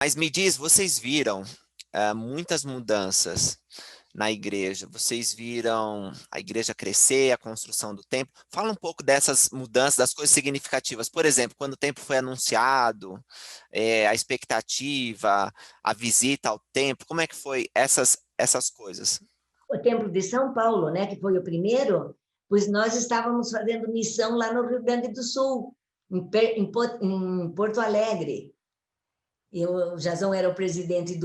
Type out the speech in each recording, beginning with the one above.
Mas me diz, vocês viram muitas mudanças na igreja? Vocês viram a igreja crescer, a construção do templo? Fala um pouco dessas mudanças, das coisas significativas. Por exemplo, quando o templo foi anunciado, a expectativa, a visita ao templo, como é que foi essas coisas? O Templo de São Paulo, né, que foi o primeiro, pois nós estávamos fazendo missão lá no Rio Grande do Sul, em Porto Alegre. O Jazão era o presidente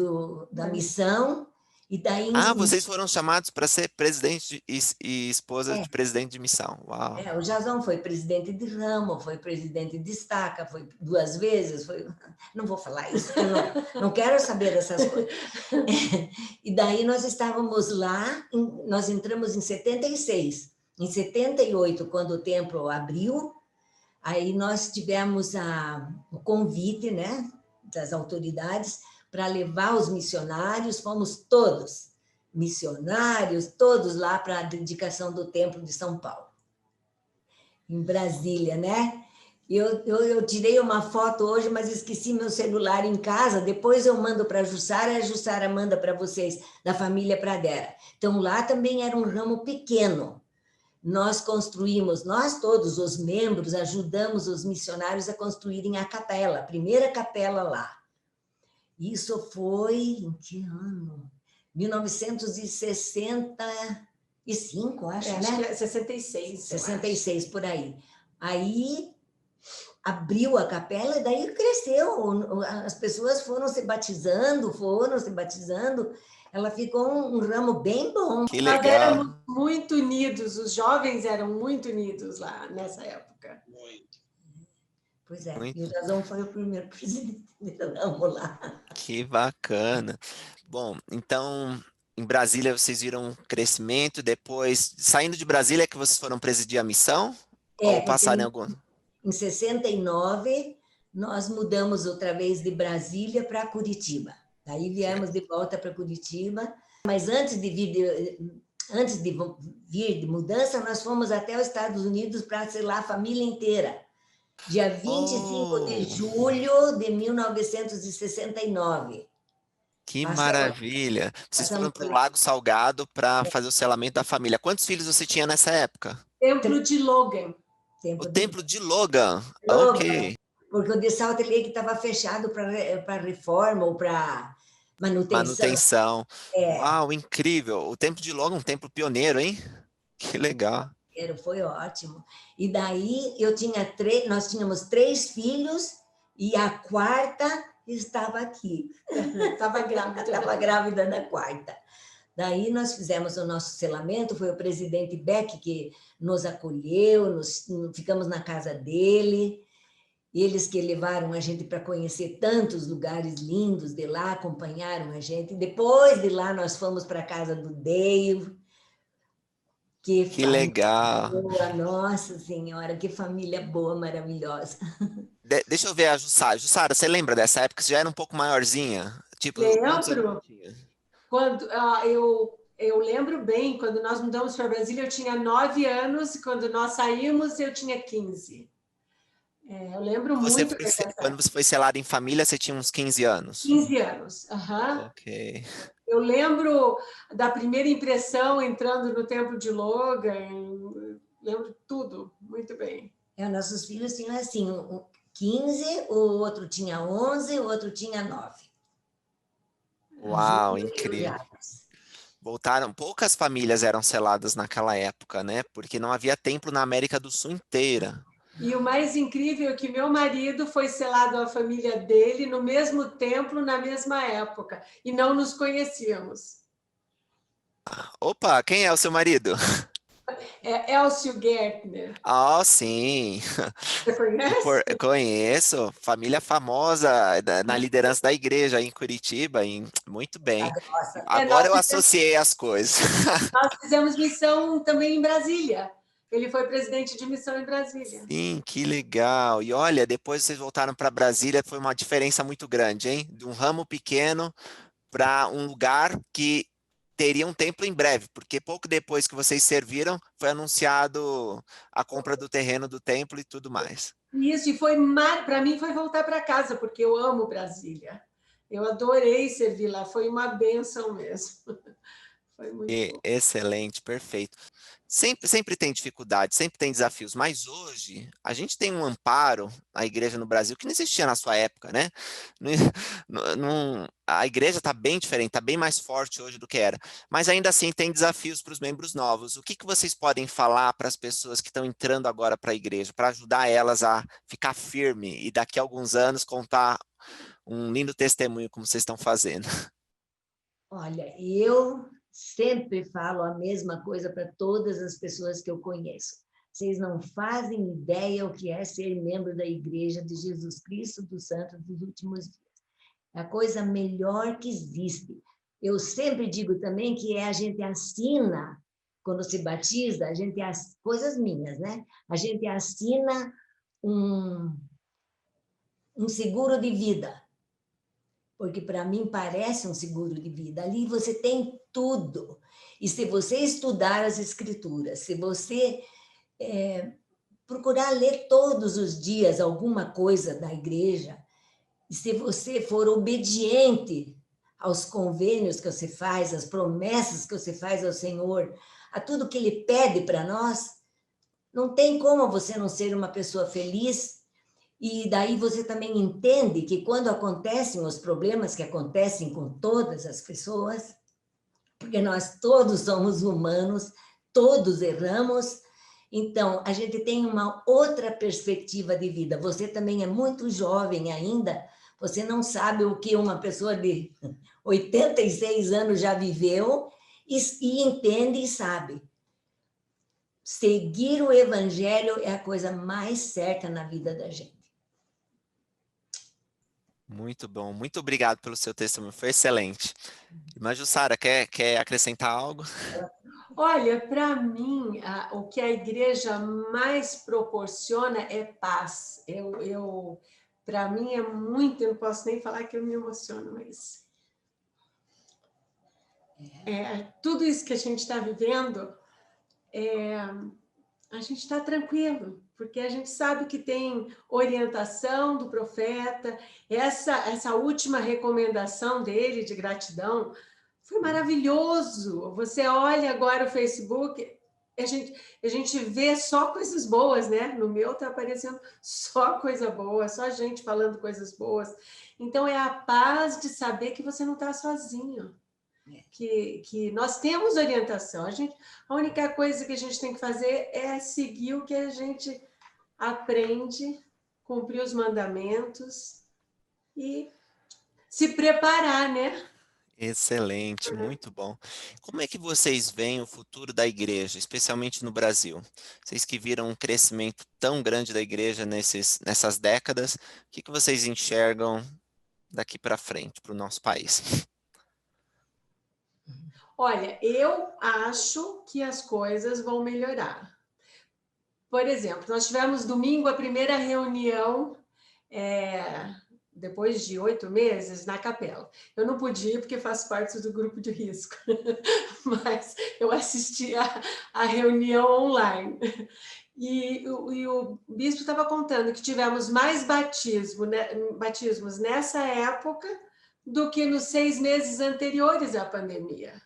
da missão, e daí... Ah, vocês foram chamados para ser presidente e esposa É, de presidente de missão. Uau. o Jazão foi presidente de ramo, foi presidente de estaca, foi 2 vezes, não vou falar isso, não quero saber dessas coisas. E daí nós estávamos lá, nós entramos em 76. Em 78, quando o templo abriu, aí nós tivemos o convite, né, das autoridades para levar os missionários, fomos todos missionários, todos lá para a dedicação do Templo de São Paulo, em Brasília, né? Eu tirei uma foto hoje, mas esqueci meu celular em casa. Depois eu mando para a Jussara manda para vocês, da família Pradera. Então, lá também era um ramo pequeno. Nós construímos, nós todos, os membros, ajudamos os missionários a construírem a capela, a primeira capela lá. Isso foi em que ano? 1965, acho, né? Acho que é 66. 66, por aí. Aí abriu a capela e daí cresceu. As pessoas foram se batizando. Ela ficou um ramo bem bom. Que Nós legal. éramos muito unidos, os jovens eram muito unidos lá nessa época. Pois é, Muito. e o Jazão foi o primeiro presidente do ramo lá. Que bacana. Bom, então, em Brasília vocês viram um crescimento, depois, saindo de Brasília, é que vocês foram presidir a missão? Ou passaram em algum... Em 69, nós mudamos outra vez de Brasília para Curitiba. Daí viemos de volta para Curitiba, mas antes de vir de mudança, nós fomos até os Estados Unidos para selar a família inteira. Dia 25 de julho de 1969. Que maravilha! Vocês foram para o Lago Salgado para fazer o selamento da família. Quantos filhos você tinha nessa época? Templo de Logan. O Templo de Logan. Ok. Porque o de Salt Lake estava fechado para reforma ou para manutenção. Uau, incrível. O Templo de Logan, um templo pioneiro, hein? Que legal. Foi ótimo. E daí nós tínhamos 3 filhos e a quarta estava aqui. Estava grávida da quarta. Daí nós fizemos o nosso selamento, foi o presidente Beck que nos acolheu, ficamos na casa dele, eles que levaram a gente para conhecer tantos lugares lindos de lá, acompanharam a gente. Depois de lá nós fomos para a casa do Dave. Que legal. Boa, nossa senhora, que família boa, maravilhosa. Deixa eu ver a Jussara. Jussara, você lembra dessa época? Você já era um pouco maiorzinha? Tipo, lembro. Quando eu lembro bem, quando nós mudamos para Brasília, eu tinha 9 anos, e quando nós saímos, eu tinha 15. Eu lembro muito. Quando você foi selada em família, você tinha uns 15 anos? 15 anos, aham. Ok. Eu lembro da primeira impressão entrando no Templo de Logan, lembro tudo, muito bem. Nossos filhos tinham assim, 15, o outro tinha 11, o outro tinha 9. Uau, incrível. Poucas famílias eram seladas naquela época, né? Porque não havia templo na América do Sul inteira. E o mais incrível é que meu marido foi selado à família dele no mesmo templo, na mesma época, e não nos conhecíamos. Opa, quem é o seu marido? É Elcio Gertner. Ah, sim. Você conhece? Conheço. Família famosa na liderança da igreja em Curitiba. Muito bem. Agora eu associei as coisas. Nós fizemos missão também em Brasília. Ele foi presidente de missão em Brasília. Sim, que legal. E olha, depois vocês voltaram para Brasília, foi uma diferença muito grande, hein? De um ramo pequeno para um lugar que teria um templo em breve, porque pouco depois que vocês serviram, foi anunciado a compra do terreno do templo e tudo mais. Isso, e para mim foi voltar para casa, porque eu amo Brasília. Eu adorei servir lá, foi uma bênção mesmo. Foi muito bom. Excelente, perfeito. Sempre tem dificuldade, sempre tem desafios, mas hoje a gente tem um amparo à igreja no Brasil que não existia na sua época, né? A igreja está bem diferente, está bem mais forte hoje do que era, mas ainda assim tem desafios para os membros novos. O que vocês podem falar para as pessoas que estão entrando agora para a igreja, para ajudar elas a ficar firme e daqui a alguns anos contar um lindo testemunho como vocês estão fazendo? Olha, eu sempre falo a mesma coisa para todas as pessoas que eu conheço. Vocês não fazem ideia o que é ser membro da Igreja de Jesus Cristo dos Santos dos Últimos Dias. É a coisa melhor que existe. Eu sempre digo também que a gente assina, quando se batiza, coisas minhas, né? A gente assina um seguro de vida. Porque para mim parece um seguro de vida. Ali você tem tudo. E se você estudar as escrituras, se você procurar ler todos os dias alguma coisa da igreja, e se você for obediente aos convênios que você faz, às promessas que você faz ao Senhor, a tudo que Ele pede para nós, não tem como você não ser uma pessoa feliz. E daí você também entende que quando acontecem os problemas que acontecem com todas as pessoas, porque nós todos somos humanos, todos erramos, então a gente tem uma outra perspectiva de vida. Você também é muito jovem ainda, você não sabe o que uma pessoa de 86 anos já viveu e entende e sabe. Seguir o evangelho é a coisa mais certa na vida da gente. Muito bom, muito obrigado pelo seu testemunho, foi excelente. Mas, Jussara, quer acrescentar algo? Olha, para mim, o que a igreja mais proporciona é paz. Para mim é muito, eu não posso nem falar que eu me emociono, mas tudo isso que a gente está vivendo, a gente está tranquilo, porque a gente sabe que tem orientação do profeta, essa última recomendação dele de gratidão foi maravilhoso. Você olha agora o Facebook, a gente vê só coisas boas, né? No meu está aparecendo só coisa boa, só gente falando coisas boas. Então, é a paz de saber que você não está sozinho. Que nós temos orientação. A única coisa que a gente tem que fazer é seguir o que a gente aprende, cumprir os mandamentos e se preparar, né? Excelente, muito bom. Como é que vocês veem o futuro da igreja, especialmente no Brasil? Vocês que viram um crescimento tão grande da igreja nessas décadas, o que vocês enxergam daqui para frente, para o nosso país? Olha, eu acho que as coisas vão melhorar. Por exemplo, nós tivemos domingo a primeira reunião, depois de 8 meses, na capela. Eu não podia porque faço parte do grupo de risco, mas eu assisti a reunião online. E o bispo estava contando que tivemos mais batismos nessa época do que nos 6 meses anteriores à pandemia.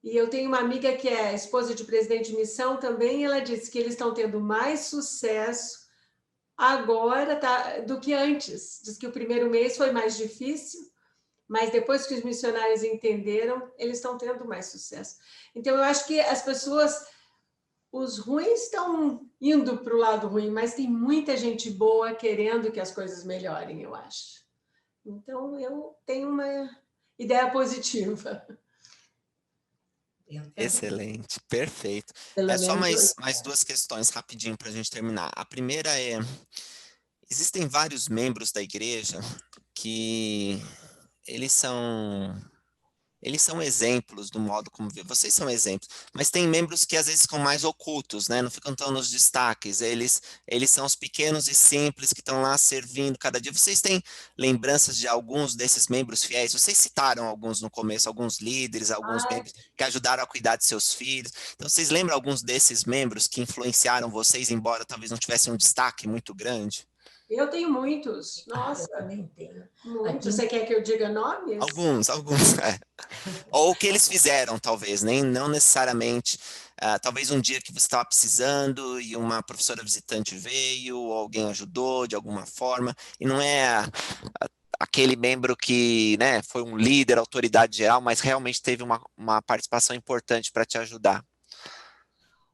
E eu tenho uma amiga que é esposa de presidente de missão também, e ela disse que eles estão tendo mais sucesso agora do que antes. Diz que o primeiro mês foi mais difícil, mas depois que os missionários entenderam, eles estão tendo mais sucesso. Então, eu acho que as pessoas, os ruins estão indo para o lado ruim, mas tem muita gente boa querendo que as coisas melhorem, eu acho. Então, eu tenho uma ideia positiva. Excelente, perfeito. Pelo Só menos mais 2 questões rapidinho para a gente terminar. A primeira existem vários membros da igreja que eles são exemplos do modo como vê. Vocês são exemplos, mas tem membros que às vezes ficam mais ocultos, né? Não ficam tão nos destaques. Eles são os pequenos e simples que estão lá servindo cada dia. Vocês têm lembranças de alguns desses membros fiéis? Vocês citaram alguns no começo, alguns líderes, alguns membros que ajudaram a cuidar de seus filhos. Então, vocês lembram alguns desses membros que influenciaram vocês, embora talvez não tivessem um destaque muito grande? Eu tenho muitos, nossa. Eu também tenho. Muitos. Você quer que eu diga nomes? Alguns. Ou o que eles fizeram, talvez, nem não necessariamente. Talvez um dia que você estava precisando e uma professora visitante veio, ou alguém ajudou de alguma forma, e não é aquele membro que, né, foi um líder, autoridade geral, mas realmente teve uma participação importante para te ajudar.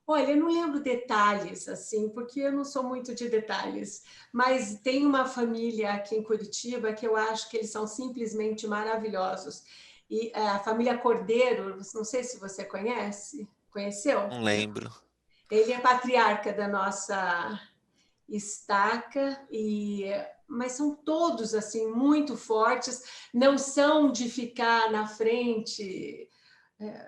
Olha, eu não lembro detalhes, assim, porque eu não sou muito de detalhes, mas tem uma família aqui em Curitiba que eu acho que eles são simplesmente maravilhosos. E a família Cordeiro, não sei se você conhece, conheceu? Não lembro. Ele é patriarca da nossa estaca, mas são todos assim muito fortes, não são de ficar na frente,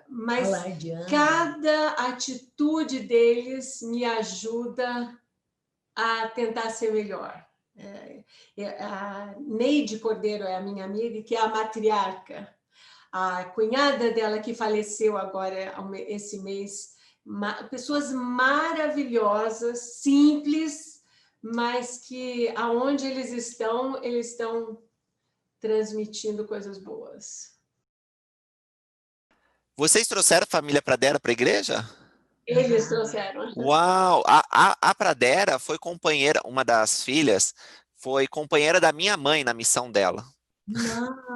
mas Alardeando. cada atitude deles me ajuda a tentar ser melhor. A Neide Cordeiro é a minha amiga, que é a matriarca. A cunhada dela que faleceu agora, esse mês, pessoas maravilhosas, simples, mas que aonde eles estão transmitindo coisas boas. Vocês trouxeram a família Pradera para a igreja? Eles trouxeram. Uau! A Pradera foi companheira, uma das filhas, foi companheira da minha mãe na missão dela.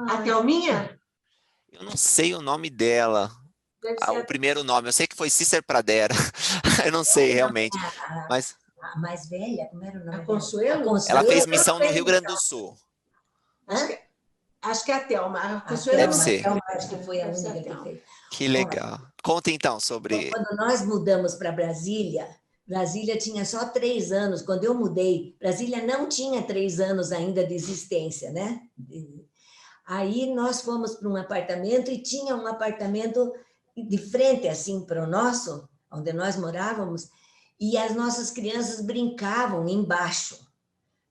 A Thelminha? Eu não sei o nome dela, o primeiro nome. Eu sei que foi Cícer Pradera. Eu não sei realmente. Mas A mais velha, como era o nome? A Consuelo? ela fez missão no Rio Grande do Sul. Acho que é a Thelma. A Consuelo, deve ser. Acho que foi a única que fez. Que legal. Conta então sobre... Quando nós mudamos para Brasília tinha só 3 anos. Quando eu mudei, Brasília não tinha 3 anos ainda de existência, né? Aí nós fomos para um apartamento e tinha um apartamento de frente, assim, para o nosso, onde nós morávamos, e as nossas crianças brincavam embaixo.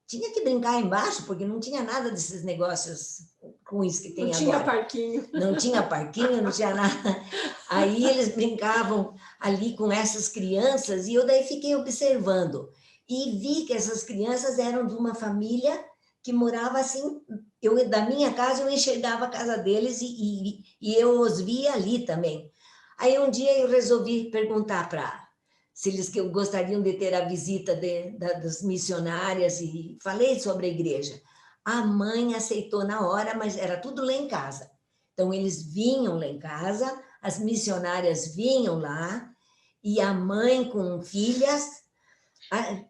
Tinha que brincar embaixo, porque não tinha nada desses negócios ruins que tem agora. Não tinha parquinho. Não tinha parquinho, não tinha nada. Aí eles brincavam ali com essas crianças e eu daí fiquei observando. E vi que essas crianças eram de uma família que morava assim... da minha casa, eu enxergava a casa deles e eu os via ali também. Aí um dia eu resolvi perguntar se eles gostariam de ter a visita das missionárias e falei sobre a igreja. A mãe aceitou na hora, mas era tudo lá em casa. Então, eles vinham lá em casa, as missionárias vinham lá, e a mãe com filhas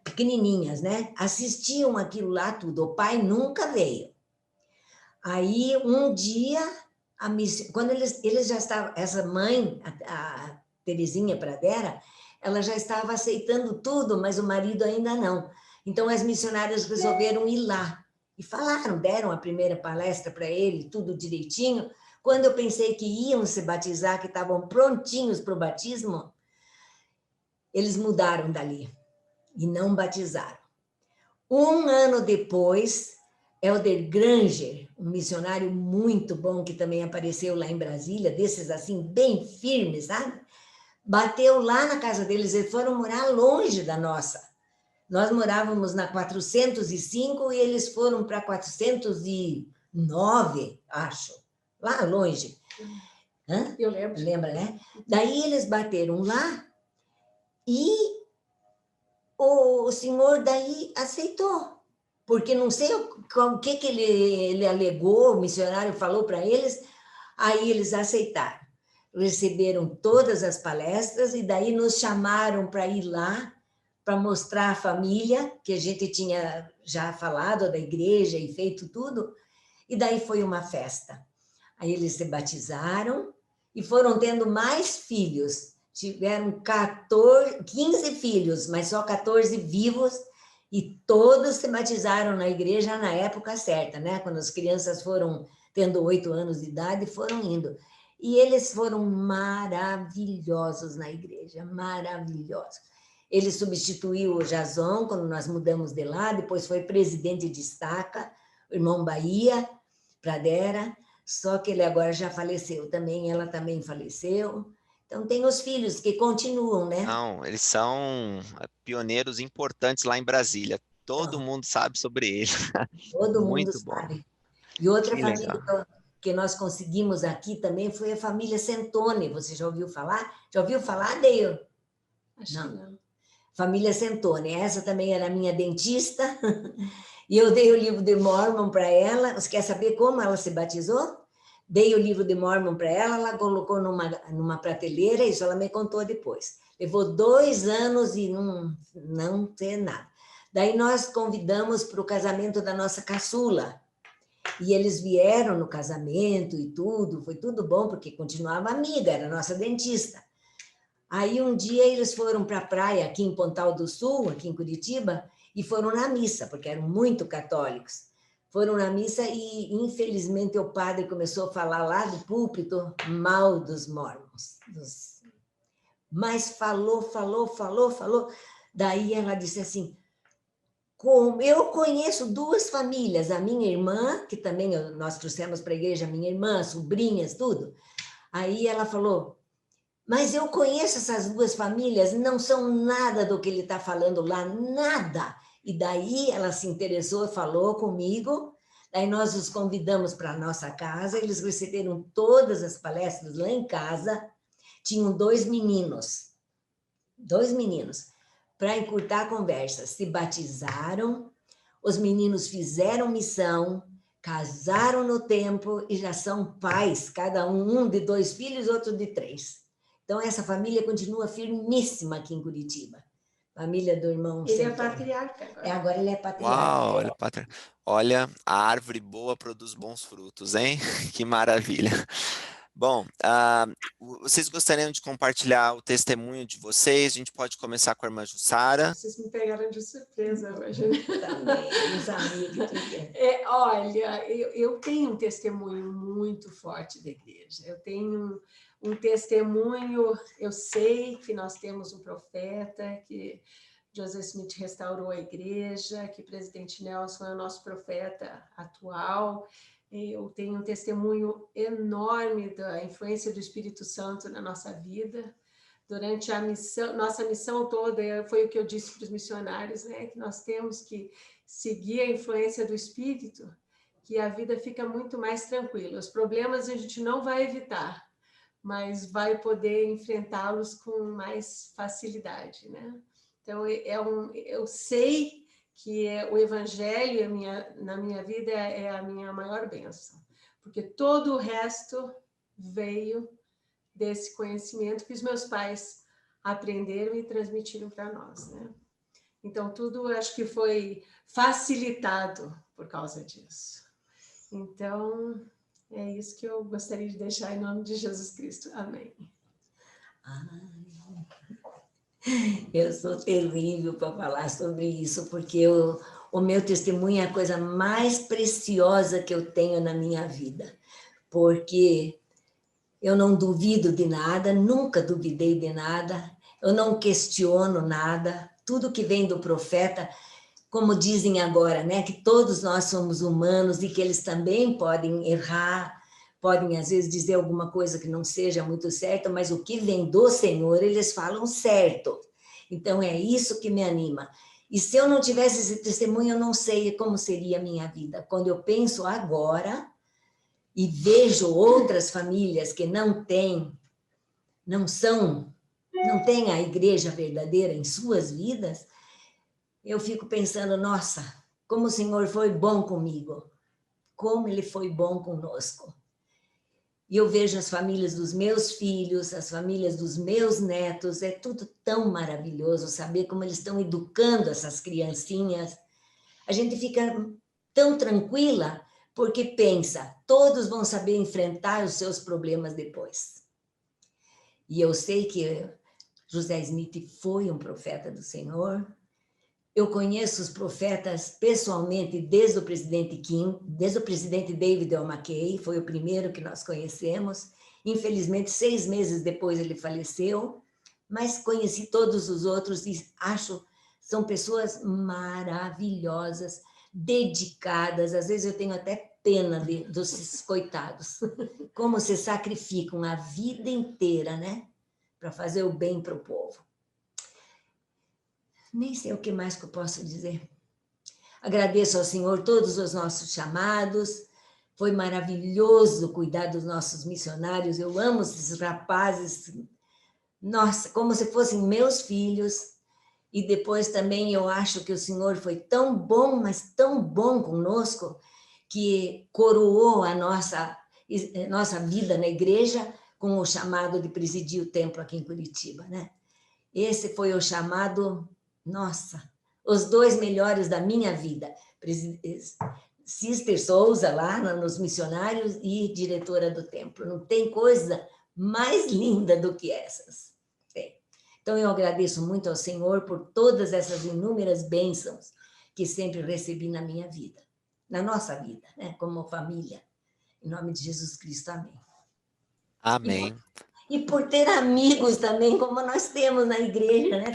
pequenininhas, né? Assistiam aquilo lá tudo. O pai nunca veio. Aí, um dia, quando eles já estavam... Essa mãe, a Terezinha Pradera, ela já estava aceitando tudo, mas o marido ainda não. Então, as missionárias resolveram ir lá. E falaram, deram a primeira palestra para ele, tudo direitinho. Quando eu pensei que iam se batizar, que estavam prontinhos para o batismo, eles mudaram dali e não batizaram. Um ano depois, Elder Granger, um missionário muito bom, que também apareceu lá em Brasília, desses assim, bem firmes, sabe? Bateu lá na casa deles, eles foram morar longe da nossa. Nós morávamos na 405 e eles foram para 409, acho, lá longe. Eu lembro. Lembra, né? Daí eles bateram lá e o senhor daí aceitou, porque não sei o que ele alegou, o missionário falou para eles, aí eles aceitaram. Receberam todas as palestras e daí nos chamaram para ir lá, para mostrar a família, que a gente tinha já falado da igreja e feito tudo, e daí foi uma festa. Aí eles se batizaram e foram tendo mais filhos. Tiveram 15 filhos, mas só 14 vivos, e todos se batizaram na igreja na época certa, né? Quando as crianças foram tendo 8 anos de idade, foram indo. E eles foram maravilhosos na igreja, maravilhosos. Ele substituiu o Jason quando nós mudamos de lá, depois foi presidente de estaca, o irmão Bahia, Pradera, só que ele agora já faleceu também, ela também faleceu. Então, tem os filhos que continuam, né? Não, eles são pioneiros importantes lá em Brasília. todo mundo sabe sobre ele. Todo mundo Muito bom. sabe. E outra Que família legal. que nós conseguimos aqui também foi a família Sentoni. Você já ouviu falar? Já ouviu falar, Deio? Acho que não. Família Sentoni. Essa também era minha dentista. E eu dei o livro de Mormon para ela. Você quer saber como ela se batizou? Dei o livro de Mormon para ela colocou numa prateleira, isso ela me contou depois. Levou 2 anos e não ter nada. Daí nós convidamos para o casamento da nossa caçula. E eles vieram no casamento e tudo, foi tudo bom, porque continuava amiga, era nossa dentista. Aí um dia eles foram para a praia aqui em Pontal do Sul, aqui em Curitiba, e foram na missa, porque eram muito católicos. Foram na missa e, infelizmente, o padre começou a falar lá do púlpito mal dos mormons. Mas falou. Daí ela disse assim, eu conheço 2 famílias, a minha irmã, que também nós trouxemos para a igreja, minha irmã, sobrinhas, tudo. Aí ela falou, mas eu conheço essas 2 famílias, não são nada do que ele está falando lá, nada. E daí ela se interessou, falou comigo, daí nós os convidamos para a nossa casa, eles receberam todas as palestras lá em casa, tinham 2 meninos, para encurtar a conversa, se batizaram, os meninos fizeram missão, casaram no tempo e já são pais, cada um de 2 filhos, outro de 3. Então, essa família continua firmíssima aqui em Curitiba. Família do irmão Ele Santoro. é patriarca agora. Agora ele é patriarca. Uau, olha, olha, a árvore boa produz bons frutos, hein? Que maravilha. Bom, vocês gostariam de compartilhar o testemunho de vocês? A gente pode começar com a irmã Jussara. Vocês me pegaram de surpresa hoje. Também, não sabia que tinha. Olha, eu tenho um testemunho muito forte da igreja. Eu tenho um testemunho, eu sei que nós temos um profeta, que Joseph Smith restaurou a igreja, que presidente Nelson é o nosso profeta atual. Eu tenho um testemunho enorme da influência do Espírito Santo na nossa vida. Durante a missão, nossa missão toda, foi o que eu disse para os missionários, né? Que nós temos que seguir a influência do Espírito, que a vida fica muito mais tranquila. Os problemas a gente não vai evitar, mas vai poder enfrentá-los com mais facilidade, né? Então, eu sei que o Evangelho na minha vida é a minha maior bênção, porque todo o resto veio desse conhecimento que os meus pais aprenderam e transmitiram para nós, né? Então, tudo acho que foi facilitado por causa disso. Então, é isso que eu gostaria de deixar em nome de Jesus Cristo. Amém. Eu sou terrível para falar sobre isso, porque o meu testemunho é a coisa mais preciosa que eu tenho na minha vida, porque eu não duvido de nada, nunca duvidei de nada, eu não questiono nada, tudo que vem do profeta, como dizem agora, né, que todos nós somos humanos e que eles também podem errar, podem às vezes dizer alguma coisa que não seja muito certa, mas o que vem do Senhor, eles falam certo. Então é isso que me anima. E se eu não tivesse esse testemunho, eu não sei como seria a minha vida. Quando eu penso agora e vejo outras famílias que não têm a igreja verdadeira em suas vidas, eu fico pensando, nossa, como o Senhor foi bom comigo, como Ele foi bom conosco. E eu vejo as famílias dos meus filhos, as famílias dos meus netos, é tudo tão maravilhoso saber como eles estão educando essas criancinhas. A gente fica tão tranquila, porque pensa, todos vão saber enfrentar os seus problemas depois. E eu sei que José Smith foi um profeta do Senhor. Eu conheço os profetas pessoalmente desde o presidente King, desde o presidente David L. McKay, foi o primeiro que nós conhecemos. Infelizmente, 6 meses depois ele faleceu, mas conheci todos os outros e acho são pessoas maravilhosas, dedicadas. Às vezes eu tenho até pena dos coitados, como se sacrificam a vida inteira, né, para fazer o bem para o povo. Nem sei o que mais que eu posso dizer. Agradeço ao Senhor todos os nossos chamados. Foi maravilhoso cuidar dos nossos missionários. Eu amo esses rapazes, nossa, como se fossem meus filhos. E depois também eu acho que o Senhor foi tão bom, mas tão bom conosco, que coroou a nossa vida na igreja com o chamado de presidir o templo aqui em Curitiba, né? Esse foi o chamado, nossa, os 2 melhores da minha vida. Sister Souza, lá nos missionários, e diretora do templo. Não tem coisa mais linda do que essas. Então, eu agradeço muito ao Senhor por todas essas inúmeras bênçãos que sempre recebi na minha vida, na nossa vida, né? Como família. Em nome de Jesus Cristo, amém. Amém. E por ter amigos também, como nós temos na igreja, né?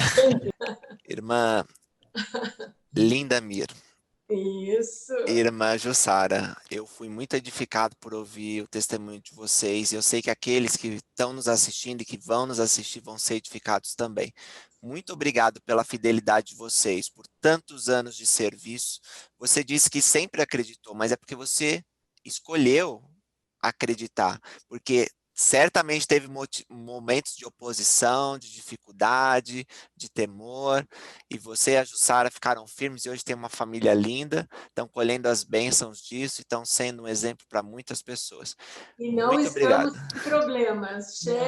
Irmã Linda Mir. Isso. Irmã Jussara, eu fui muito edificado por ouvir o testemunho de vocês, e eu sei que aqueles que estão nos assistindo e que vão nos assistir vão ser edificados também. Muito obrigado pela fidelidade de vocês, por tantos anos de serviço. Você disse que sempre acreditou, mas é porque você escolheu acreditar, porque certamente teve momentos de oposição, de dificuldade, de temor, e você e a Jussara ficaram firmes e hoje tem uma família linda, estão colhendo as bênçãos disso e estão sendo um exemplo para muitas pessoas. E não Muito estamos obrigado. com problemas, cheios.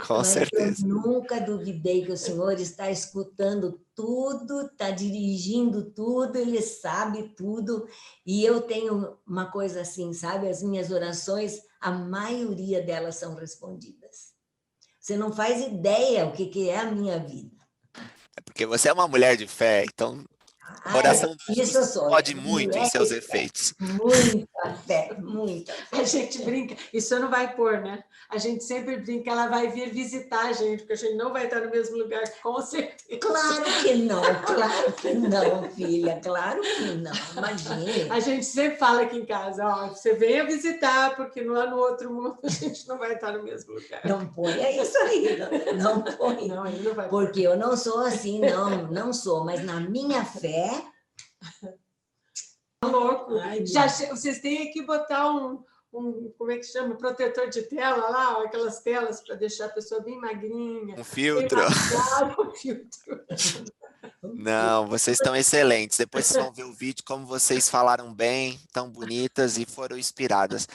Com Mas certeza. eu nunca duvidei que o Senhor está escutando tudo, está dirigindo tudo, Ele sabe tudo. E eu tenho uma coisa assim, sabe? As minhas orações, a maioria delas são respondidas. Você não faz ideia o que é a minha vida. É porque você é uma mulher de fé, então a oração do Isso eu sou. pode muito em Mulher seus de fé. efeitos. Muita fé, muita fé. A gente brinca, isso não vai pôr, né? A gente sempre brinca, ela vai vir visitar a gente, porque a gente não vai estar no mesmo lugar, com certeza. Claro que não, filha, claro que não, imagine. A gente sempre fala aqui em casa, ó, você venha visitar, porque lá no outro mundo a gente não vai estar no mesmo lugar. Não ponha isso aí, não põe. Não, aí não vai. Porque eu não sou assim, não sou, mas na minha fé... Louco. Ai, Já, vocês têm que botar como é que chama? Protetor de tela lá, aquelas telas para deixar a pessoa bem magrinha. Um filtro. Um filtro. Não, vocês estão excelentes. Depois vocês vão ver o vídeo, como vocês falaram bem, tão bonitas e foram inspiradas.